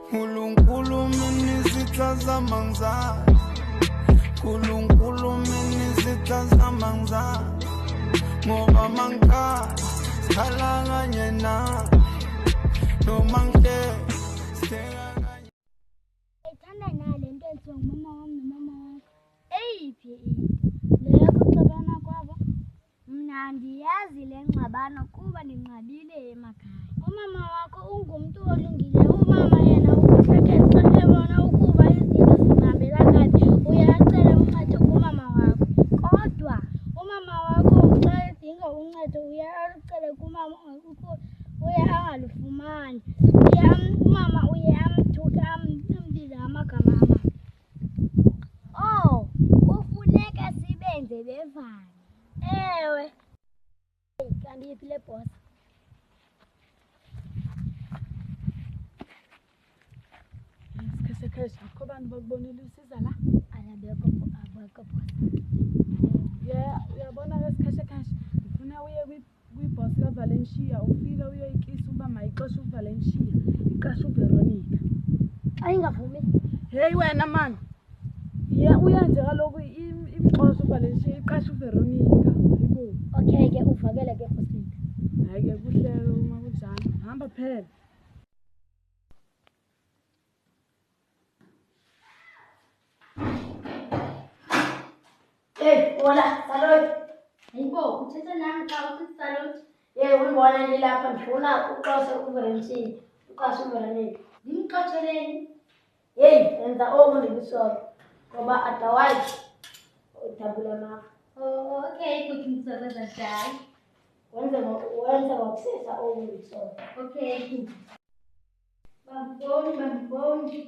Nkulunkulu mina sitazama ngizani, Nkulunkulu mina sitazama ngizani, ngoba mangikhala sikhala kanye nawe noma ngihlezi sitheka kanye. Ethanda nale nto ethiwa ngumama wami nomama wakho. Eyiphi into leyo kuxabana kwabo? Mna ndiyazi le ngxabano kuba ndinqabile emakhaya. Umama wakho ungumntu olungile. Umama yena ukuhlekisa ebona ukuba izinto zingahambela kabi uye acele uncedo kumama wakho. Kodwa umama wakho xa edinga uncedo uye alucele kumama uye angalufumani. Umama uye amthuke ambize amagama amabi. Oh, kufuneka sibenze bevane. Ewe. Kanti yiphi le boss? Isikhesekheshi akho bantu bakubonile usiza la? Abekho boss. Uyabona ke isikhashekhashi ngifuna uye kwi-boss kaValencia ufike uyoyikisa uba mayixoshe uValencia iqashe uVeronica. Ayingavumi. Hey wena man, uyenze kaloku imxoshe uValencia iqashe uVeronica. Yibo. Okay ke uvakele ke bosini. Hayi ke kuhle uma kunjalo. Hamba phela. Hola, salud. Hayibo, uthetha nami xa usithi salud. Ungibona ngilapha ngifuna uqoshe uVeronica, uqashe uVeronica. Ngimxosheleni. Yenza okundikusona ngoba otherwise udabula mafa. Oh, okay, kuthi ngisebenza njani? Wenza ngokusesa okundikusona. Okay. Bamboni.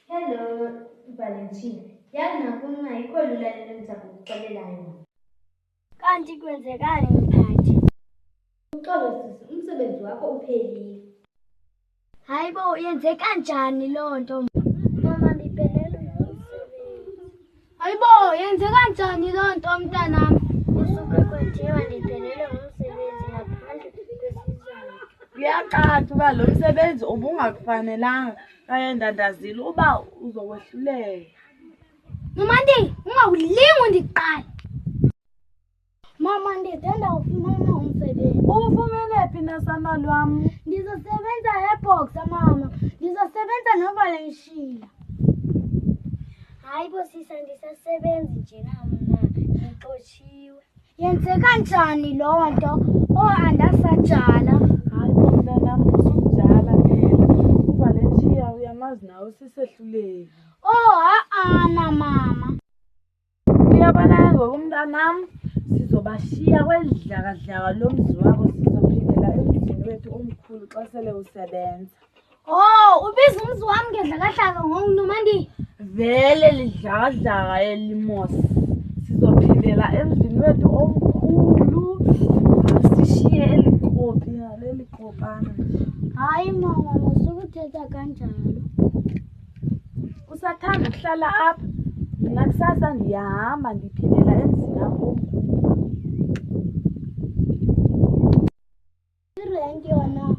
Hello, Valentina. Yazi nakuna ayikho lula le nto ndiza kukuxelela yona. Kanti kwenzekani mphathi? Uxolo sisi, umsebenzi wakho uphelile. Hayibo, yenze kanjani loo nto? Mama ndiphelelwe ngumsebenzi. Hayibo, yenze kanjani loo nto mntanam? Kusuke kwenziwa ndiphelelwe ngumsebenzi ngaphandle kwesizathu. Uyaqatha uba lo msebenzi ubungakufanelanga kanye ndandazile uba uzokwehluleka. Mama ungawulingi undiqala. Mama ndithanda ufumana umsebenzi. Ufumene phi nasana lwam? Ndizosebenza eBoxer mama. Ndizosebenza noValencia. Hayibo sisa ndisasebenzi nje mna. Ngixotshiwe. Yenze kanjani loo nto? Andasajala. Hayibo mntanam usujala phela. uValencia uyamazi nawe sisehluleki. Ana mama. Uyabona ngoku mntanam sizobashiya kweli dlakadlaka lomzi wakho sizophindela emzini wethu omkhulu xa sele usebenza. Ubiza umzi wami ngedlakahlaka ngoku Nomandi. Vele lidlakadlaka elimosi sizophindela emzini wethu omkhulu asishiye elikropi naleli kropana. Hayi mama musukuthetha kanjalo. Usathanda ukuhlala apha? Mna kusasa ndiyahamba ndiphindela emzini apho omkhulu. Irenki yona.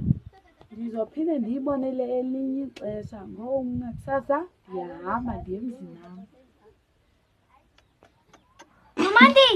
Ndizophinde ndiyibonele elinye ixesha ngoku mna kusasa ndiyahamba ndiye emzini am. Nomandi.